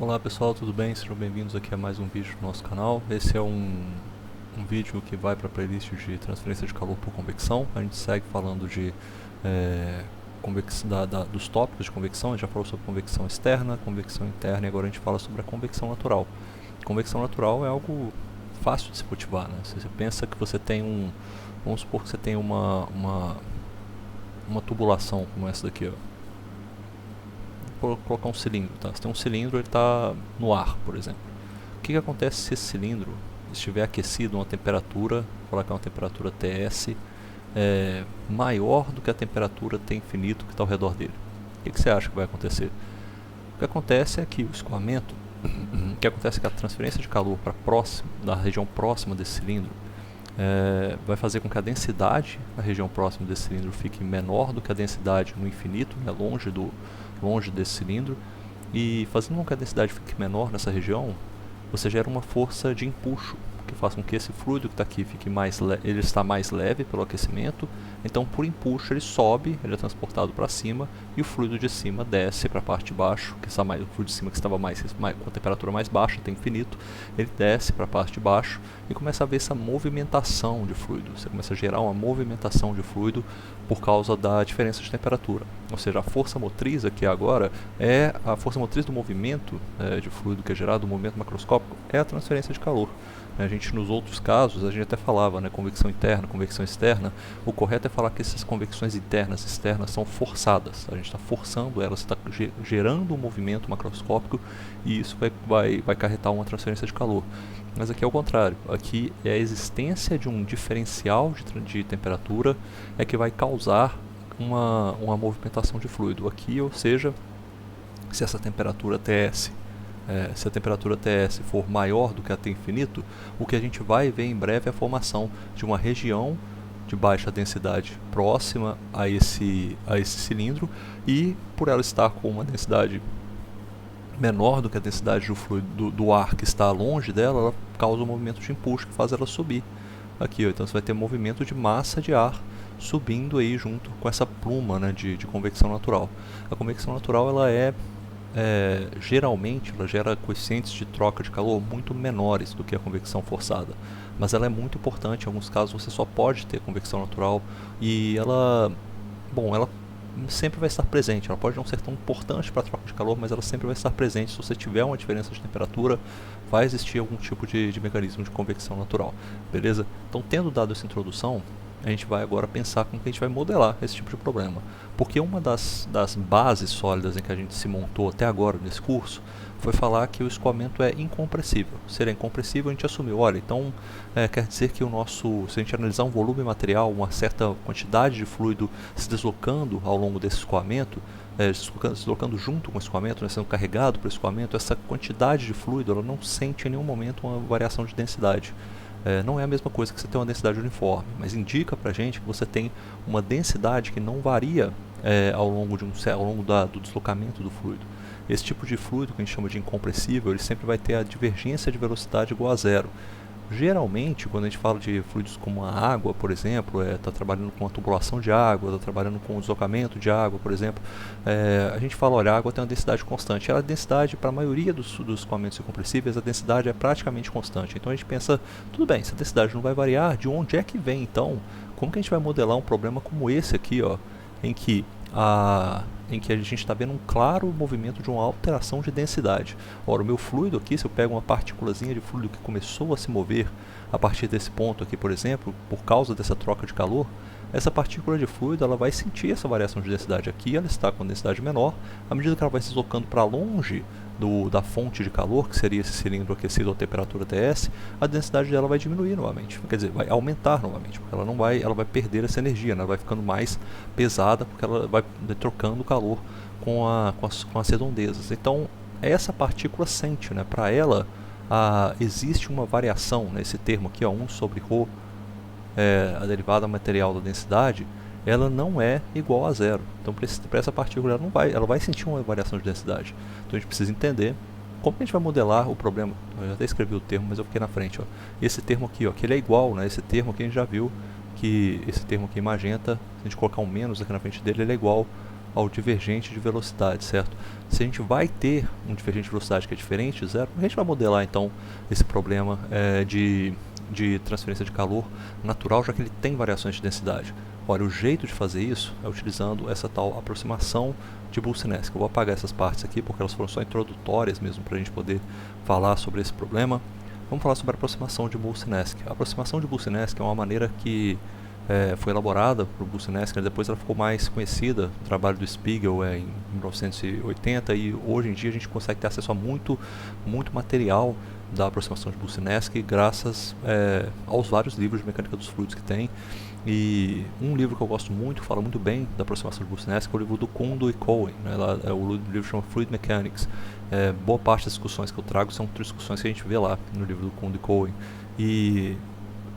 Olá pessoal, tudo bem? Sejam bem-vindos aqui a mais um vídeo do nosso canal. Esse é um vídeo que vai para a playlist de transferência de calor por convecção. A gente segue falando de dos tópicos de convecção. A gente já falou sobre convecção externa, convecção interna e agora a gente fala sobre a convecção natural. Convecção natural é algo fácil de se cultivar, né? Se você pensa que você tem vamos supor que você tem uma tubulação como essa daqui, ó. Vou colocar um cilindro, tá? Você tem um cilindro, ele está no ar, por exemplo. O que acontece se esse cilindro estiver aquecido a uma temperatura, vou colocar uma temperatura TS, maior do que a temperatura T infinito que está ao redor dele? O que você acha que vai acontecer? O que acontece é que o escoamento, o que acontece é que a transferência de calor para próximo, da região próxima desse cilindro, vai fazer com que a densidade na região próxima desse cilindro fique menor do que a densidade no infinito, né, longe desse cilindro, e fazendo com que a densidade fique menor nessa região, você gera uma força de empuxo que faz com que esse fluido que está aqui fique ele está mais leve pelo aquecimento, então por empuxo ele sobe, ele é transportado para cima e o fluido de cima desce para a parte de baixo, que está mais, o fluido de cima que estava com a temperatura mais baixa, tem infinito, ele desce para a parte de baixo e começa a ver essa movimentação de fluido. Você começa a gerar uma movimentação de fluido por causa da diferença de temperatura. Ou seja, a força motriz aqui agora é a força motriz do movimento de fluido que é gerado, do movimento macroscópico, é a transferência de calor. A gente, nos outros casos, a gente até falava, né, convecção interna, convecção externa. O correto é falar que essas convecções internas e externas são forçadas. A gente está forçando elas, está gerando um movimento macroscópico e isso vai acarretar uma transferência de calor. Mas aqui é o contrário. Aqui é a existência de um diferencial de temperatura é que vai causar uma movimentação de fluido. Aqui, ou seja, se essa temperatura TS se a temperatura TS for maior do que a T infinito, o que a gente vai ver em breve é a formação de uma região de baixa densidade próxima a esse cilindro, e por ela estar com uma densidade menor do que a densidade do fluido do ar que está longe dela, ela causa um movimento de empuxo que faz ela subir. Aqui, ó, então você vai ter movimento de massa de ar subindo aí junto com essa pluma, né, de convecção natural. A convecção natural ela geralmente ela gera coeficientes de troca de calor muito menores do que a convecção forçada, mas ela é muito importante. Em alguns casos você só pode ter convecção natural e ela sempre vai estar presente. Ela pode não ser tão importante para a troca de calor, mas ela sempre vai estar presente. Se você tiver uma diferença de temperatura, vai existir algum tipo de mecanismo de convecção natural, beleza? Então, tendo dado essa introdução, a gente vai agora pensar como que a gente vai modelar esse tipo de problema. Porque uma das bases sólidas em que a gente se montou até agora nesse curso foi falar que o escoamento é incompressível. Se ele é incompressível, a gente assumiu, olha, então quer dizer que se a gente analisar um volume material, uma certa quantidade de fluido se deslocando ao longo desse escoamento, se deslocando junto com o escoamento, né, sendo carregado pelo escoamento, essa quantidade de fluido ela não sente em nenhum momento uma variação de densidade. Não é a mesma coisa que você ter uma densidade uniforme, mas indica pra gente que você tem uma densidade que não varia ao longo do deslocamento do fluido. Esse tipo de fluido que a gente chama de incompressível, ele sempre vai ter a divergência de velocidade igual a zero. Geralmente, quando a gente fala de fluidos como a água, por exemplo, está trabalhando com a tubulação de água, está trabalhando com o deslocamento de água, por exemplo, a gente fala, olha, a água tem uma densidade constante. A densidade, para a maioria dos escoamentos incompressíveis, a densidade é praticamente constante. Então a gente pensa, tudo bem, se a densidade não vai variar, de onde é que vem então? Como que a gente vai modelar um problema como esse aqui, ó, em que a gente está vendo um claro movimento de uma alteração de densidade. Ora, o meu fluido aqui, se eu pego uma partículazinha de fluido que começou a se mover a partir desse ponto aqui, por exemplo, por causa dessa troca de calor, essa partícula de fluido ela vai sentir essa variação de densidade aqui, ela está com densidade menor, à medida que ela vai se deslocando para longe da fonte de calor, que seria esse cilindro aquecido a temperatura TS, a densidade dela vai diminuir novamente, quer dizer, vai aumentar novamente, porque ela vai perder essa energia, né? Ela vai ficando mais pesada, porque ela vai trocando o calor com as redondezas. Então, essa partícula sente, né? Para ela, existe uma variação nesse termo aqui, ó, 1 sobre ρ, a derivada material da densidade, ela não é igual a zero. Então, para essa partícula, ela vai sentir uma variação de densidade. Então, a gente precisa entender como que a gente vai modelar o problema. Eu até escrevi o termo, mas eu fiquei na frente. Ó. Esse termo aqui, ó, que ele é igual, né? Esse termo aqui a gente já viu que esse termo aqui magenta, se a gente colocar um menos aqui na frente dele, ele é igual ao divergente de velocidade, certo? Se a gente vai ter um divergente de velocidade que é diferente de zero, a gente vai modelar então esse problema de transferência de calor natural, já que ele tem variações de densidade. Olha, o jeito de fazer isso é utilizando essa tal aproximação de Boussinesq. Eu vou apagar essas partes aqui porque elas foram só introdutórias mesmo para a gente poder falar sobre esse problema. Vamos falar sobre a aproximação de Boussinesq. A aproximação de Boussinesq é uma maneira que foi elaborada por Boussinesq, depois ela ficou mais conhecida no trabalho do Spiegel em 1980, e hoje em dia a gente consegue ter acesso a muito material da aproximação de Boussinesq graças aos vários livros de mecânica dos fluidos que tem. E um livro que eu gosto muito, fala muito bem da aproximação de Boussinesq, é o livro do Kondo e Cohen, né? O livro chama Fluid Mechanics. Boa parte das discussões que eu trago são discussões que a gente vê lá no livro do Kondo e Cohen. E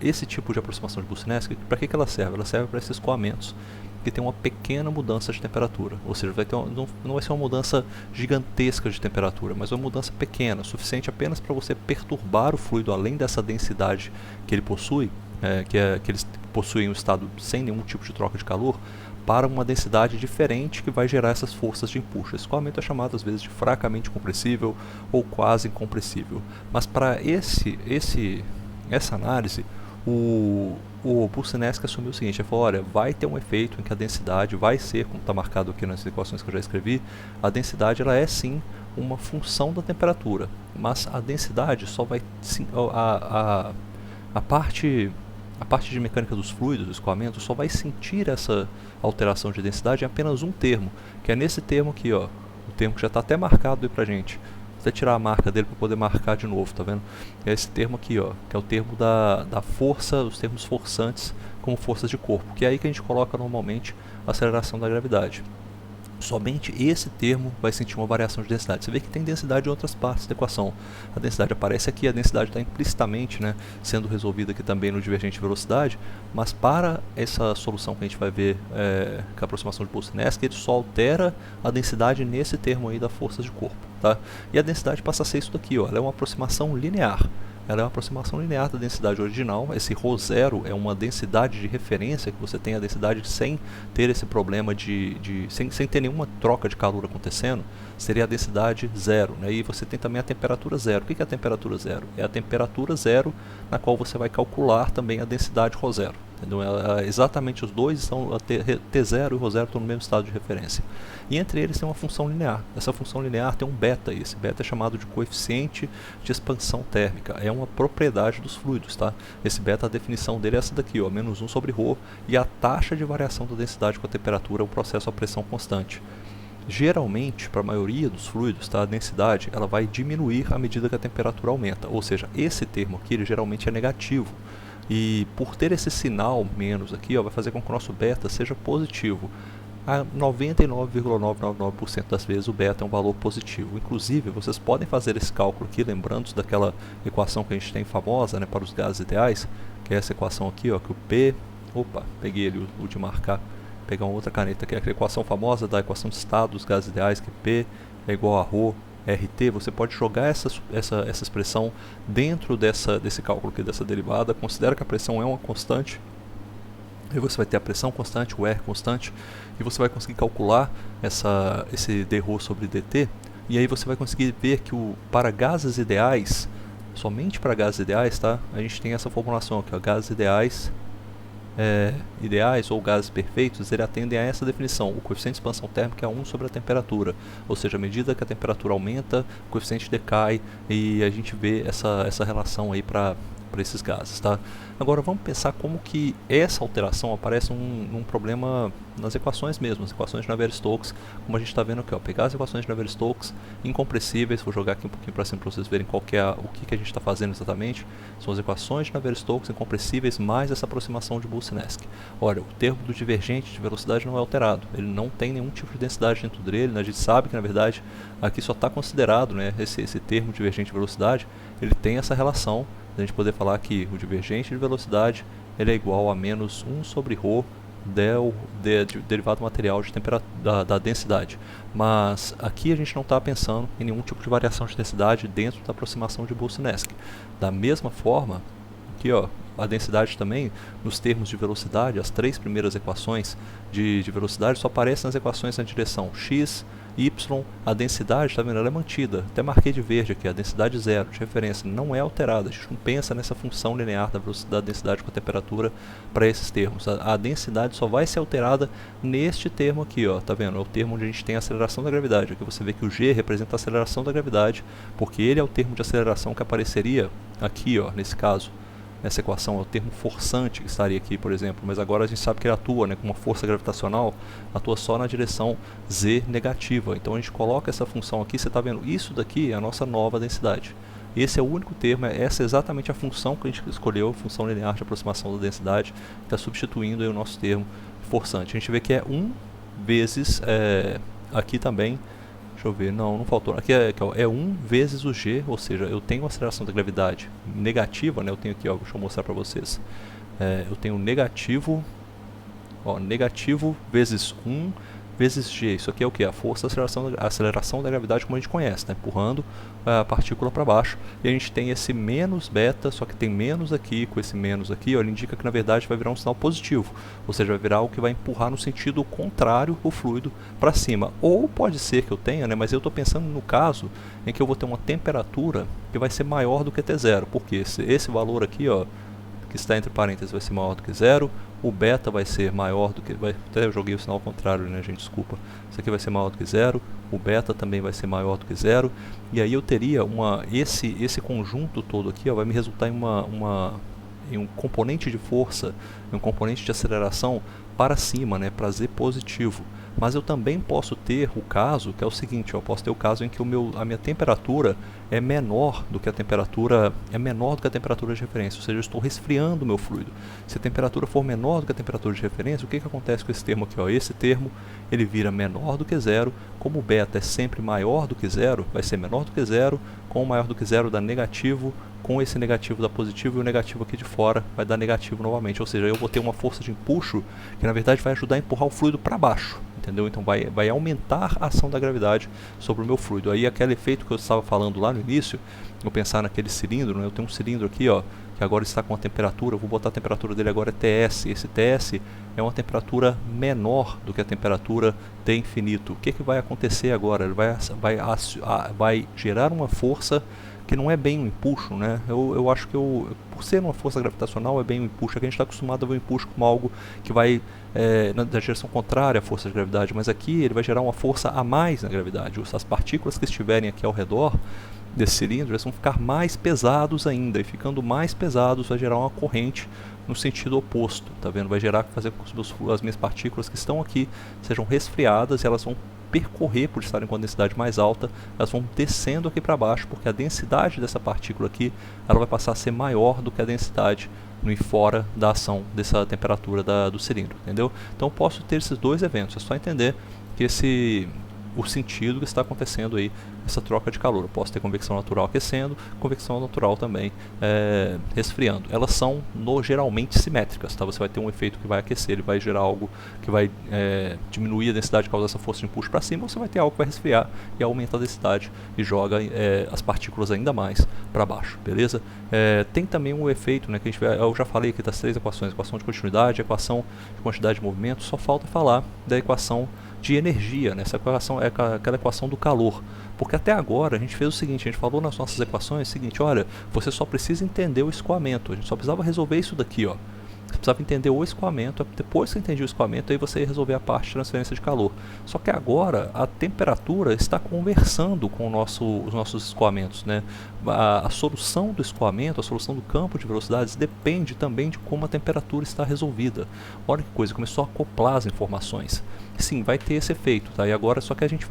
esse tipo de aproximação de Boussinesq, para que ela serve? Ela serve para esses escoamentos que tem uma pequena mudança de temperatura, ou seja, não vai ser uma mudança gigantesca de temperatura, mas uma mudança pequena, suficiente apenas para você perturbar o fluido além dessa densidade que ele possui, que eles possuem um estado sem nenhum tipo de troca de calor, para uma densidade diferente que vai gerar essas forças de empuxo. Esse escoamento é chamado às vezes de fracamente compressível ou quase incompressível. Mas para essa análise, o Boussinesq assumiu o seguinte: ele falou, olha, vai ter um efeito em que a densidade vai ser, como está marcado aqui nas equações que eu já escrevi, a densidade ela é sim uma função da temperatura, mas a densidade só vai a parte de mecânica dos fluidos, do escoamento, só vai sentir essa alteração de densidade em apenas um termo, que é nesse termo aqui, ó, o termo que já está até marcado aí pra gente. Vou até tirar a marca dele para poder marcar de novo, tá vendo? É esse termo aqui, ó, que é o termo da força, os termos forçantes como forças de corpo, que é aí que a gente coloca normalmente a aceleração da gravidade. Somente esse termo vai sentir uma variação de densidade. Você vê que tem densidade em outras partes da equação. A densidade aparece aqui, a densidade está implicitamente, né, sendo resolvida aqui também no divergente de velocidade, mas para essa solução que a gente vai ver com a aproximação de Boussinesq, ele só altera a densidade nesse termo aí da força de corpo. Tá? E a densidade passa a ser isso daqui, ó, ela é uma aproximação linear. Ela é uma aproximação linear da densidade original. Esse ρ0 é uma densidade de referência, que você tem a densidade sem ter esse problema sem ter nenhuma troca de calor acontecendo, seria a densidade zero, né? E você tem também a temperatura zero. O que é a temperatura zero? É a temperatura zero na qual você vai calcular também a densidade ρ0. Entendeu? Exatamente os dois estão, T0 e ρ0 estão no mesmo estado de referência. E entre eles tem uma função linear. Essa função linear tem um beta, e esse beta é chamado de coeficiente de expansão térmica. É uma propriedade dos fluidos, tá? Esse beta, a definição dele é essa daqui, ó, menos 1 sobre ρ, e a taxa de variação da densidade com a temperatura é o processo a pressão constante. Geralmente, para a maioria dos fluidos, tá, a densidade ela vai diminuir à medida que a temperatura aumenta, ou seja, esse termo aqui ele geralmente é negativo. E por ter esse sinal menos aqui, ó, vai fazer com que o nosso beta seja positivo. A 99,999% das vezes o beta é um valor positivo. Inclusive, vocês podem fazer esse cálculo aqui, lembrando daquela equação que a gente tem famosa, né, para os gases ideais, que é essa equação aqui, ó, que o P... Opa, peguei ele, o de marcar. Pegar uma outra caneta, que é aquela equação famosa da equação de estado dos gases ideais, que P é igual a ρ RT, você pode jogar essa expressão dentro desse cálculo aqui, dessa derivada. Considera que a pressão é uma constante, e você vai ter a pressão constante, o R constante, e você vai conseguir calcular esse dρ sobre dt, e aí você vai conseguir ver que para gases ideais, somente para gases ideais, tá? A gente tem essa formulação aqui, ó, gases ideais ou gases perfeitos, eles atendem a essa definição. O coeficiente de expansão térmica é 1 sobre a temperatura, ou seja, à medida que a temperatura aumenta, o coeficiente decai, e a gente vê essa relação aí para esses gases, tá? Agora vamos pensar como que essa alteração aparece num problema nas equações mesmo, as equações de Navier-Stokes, como a gente está vendo aqui, ó, pegar as equações de Navier-Stokes incompressíveis. Vou jogar aqui um pouquinho para cima para vocês verem o que a gente está fazendo exatamente. São as equações de Navier-Stokes incompressíveis mais essa aproximação de Boussinesq. Olha, o termo do divergente de velocidade não é alterado, ele não tem nenhum tipo de densidade dentro dele, né? A gente sabe que na verdade aqui só está considerado, né, esse termo divergente de velocidade, ele tem essa relação a gente poder falar que o divergente de velocidade ele é igual a menos 1 sobre ρ derivado material da densidade. Mas aqui a gente não está pensando em nenhum tipo de variação de densidade dentro da aproximação de Boussinesq. Da mesma forma, Aqui, ó, a densidade também, nos termos de velocidade, as 3 primeiras equações de velocidade só aparecem nas equações na direção x, y, a densidade, tá vendo? Ela é mantida. Até marquei de verde aqui, a densidade zero, de referência, não é alterada. A gente não pensa nessa função linear da velocidade, da densidade com a temperatura para esses termos. A densidade só vai ser alterada neste termo aqui, ó, tá vendo? É o termo onde a gente tem a aceleração da gravidade. Aqui você vê que o g representa a aceleração da gravidade, porque ele é o termo de aceleração que apareceria aqui, ó, nesse caso. Nessa equação é o termo forçante que estaria aqui, por exemplo, mas agora a gente sabe que ele atua, né, com uma força gravitacional, atua só na direção z negativa. Então a gente coloca essa função aqui, você está vendo, isso daqui é a nossa nova densidade. Esse é o único termo, essa é exatamente a função que a gente escolheu, a função linear de aproximação da densidade, que está substituindo aí o nosso termo forçante. A gente vê que é 1 vezes, aqui também, deixa eu ver, não faltou. Aqui é 1 vezes o g, ou seja, eu tenho a aceleração da gravidade negativa, né? Eu tenho aqui, ó, deixa eu mostrar para vocês. Eu tenho negativo, ó, negativo vezes 1 vezes g. Isso aqui é o que? A força, a aceleração da gravidade como a gente conhece, né? Empurrando a partícula para baixo. E a gente tem esse menos beta, só que tem menos aqui, com esse menos aqui, ó, ele indica que na verdade vai virar um sinal positivo. Ou seja, vai virar algo que vai empurrar no sentido contrário o fluido para cima. Ou pode ser que eu tenha, né? Mas eu estou pensando no caso em que eu vou ter uma temperatura que vai ser maior do que T0. Porque esse valor aqui, ó, que está entre parênteses, vai ser maior do que zero. O beta vai ser maior do que... até eu joguei o sinal ao contrário, né, gente? Desculpa. Isso aqui vai ser maior do que zero. O beta também vai ser maior do que zero. E aí eu teria esse conjunto todo aqui, ó, vai me resultar em um componente de força, em um componente de aceleração para cima, né, para Z positivo. Mas eu também posso ter o caso, que é o seguinte, eu posso ter o caso em que a minha temperatura é menor do que a temperatura de referência, ou seja, eu estou resfriando o meu fluido. Se a temperatura for menor do que a temperatura de referência, o que acontece com esse termo aqui? Ó? Esse termo ele vira menor do que zero, como o beta é sempre maior do que zero, vai ser menor do que zero, com o maior do que zero dá negativo, com esse negativo dá positivo e o negativo aqui de fora vai dar negativo novamente, ou seja, eu vou ter uma força de empuxo que na verdade vai ajudar a empurrar o fluido para baixo. Entendeu? Então vai aumentar a ação da gravidade sobre o meu fluido. Aí aquele efeito que eu estava falando lá no início, eu pensar naquele cilindro, né? Eu tenho um cilindro aqui, ó, que agora está com uma temperatura, eu vou botar a temperatura dele agora é TS. Esse TS é uma temperatura menor do que a temperatura T infinito. O que vai acontecer agora? Ele vai gerar uma força que não é bem um empuxo, né? Eu acho que por ser uma força gravitacional é bem um empuxo. Aqui a gente está acostumado a ver o empuxo como algo que vai na direção contrária à força de gravidade, mas aqui ele vai gerar uma força a mais na gravidade. As partículas que estiverem aqui ao redor desse cilindro eles vão ficar mais pesados ainda, e ficando mais pesados vai gerar uma corrente no sentido oposto, tá vendo? Vai fazer com que as minhas partículas que estão aqui sejam resfriadas e elas vão percorrer, por estarem com a densidade mais alta, elas vão descendo aqui para baixo, porque a densidade dessa partícula aqui ela vai passar a ser maior do que a densidade no e fora da ação dessa temperatura do cilindro, entendeu? Então eu posso ter esses dois eventos, é só entender que o sentido que está acontecendo aí, essa troca de calor. Eu posso ter convecção natural aquecendo, convecção natural também resfriando. Elas são geralmente simétricas, tá? Você vai ter um efeito que vai aquecer, ele vai gerar algo que vai diminuir a densidade e causar essa força de empuxo para cima, ou você vai ter algo que vai resfriar e aumenta a densidade e joga as partículas ainda mais para baixo, beleza? Tem também um efeito, né, que eu já falei aqui das 3 equações, equação de continuidade, equação de quantidade de movimento, só falta falar da equação de energia, né? Essa equação é aquela equação do calor, porque até agora a gente fez o seguinte, a gente falou nas nossas equações o seguinte, olha, você só precisa entender o escoamento, a gente só precisava resolver isso daqui, ó. Você precisava entender o escoamento, depois que entendi o escoamento, aí você ia resolver a parte de transferência de calor. Só que agora a temperatura está conversando com os nossos escoamentos, né? A solução do escoamento, a solução do campo de velocidades depende também de como a temperatura está resolvida. Olha que coisa, começou a acoplar as informações. Sim, vai ter esse efeito, tá? E agora só que a gente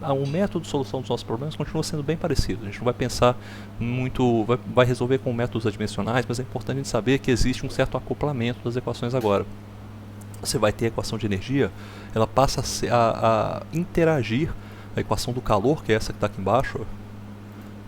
o método de solução dos nossos problemas continua sendo bem parecido. A gente não vai pensar muito, vai resolver com métodos adimensionais, mas é importante a gente saber que existe um certo acoplamento das equações agora. Você vai ter a equação de energia, ela passa a interagir, a equação do calor, que é essa que está aqui embaixo,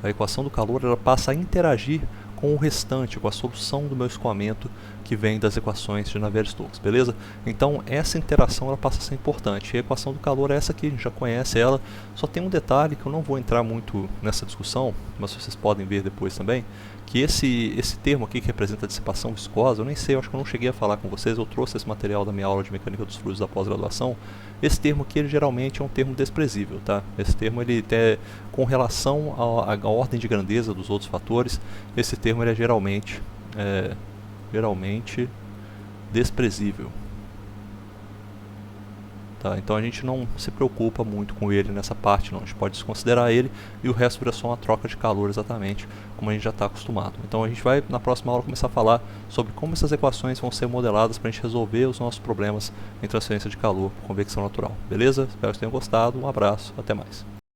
a equação do calor, ela passa a interagir com o restante, com a solução do meu escoamento que vem das equações de Navier-Stokes, beleza? Então essa interação ela passa a ser importante. E a equação do calor é essa aqui, a gente já conhece ela, só tem um detalhe que eu não vou entrar muito nessa discussão, mas vocês podem ver depois também, que esse termo aqui que representa a dissipação viscosa, eu nem sei, eu acho que eu não cheguei a falar com vocês, eu trouxe esse material da minha aula de mecânica dos fluidos da pós-graduação. Esse termo aqui ele geralmente é um termo desprezível, tá? Esse termo ele com relação à ordem de grandeza dos outros fatores, esse termo ele é geralmente desprezível. Tá, então a gente não se preocupa muito com ele nessa parte, não. A gente pode desconsiderar ele e o resto vira só uma troca de calor exatamente como a gente já está acostumado. Então a gente vai na próxima aula começar a falar sobre como essas equações vão ser modeladas para a gente resolver os nossos problemas em transferência de calor por convecção natural. Beleza? Espero que tenham gostado. Um abraço, até mais.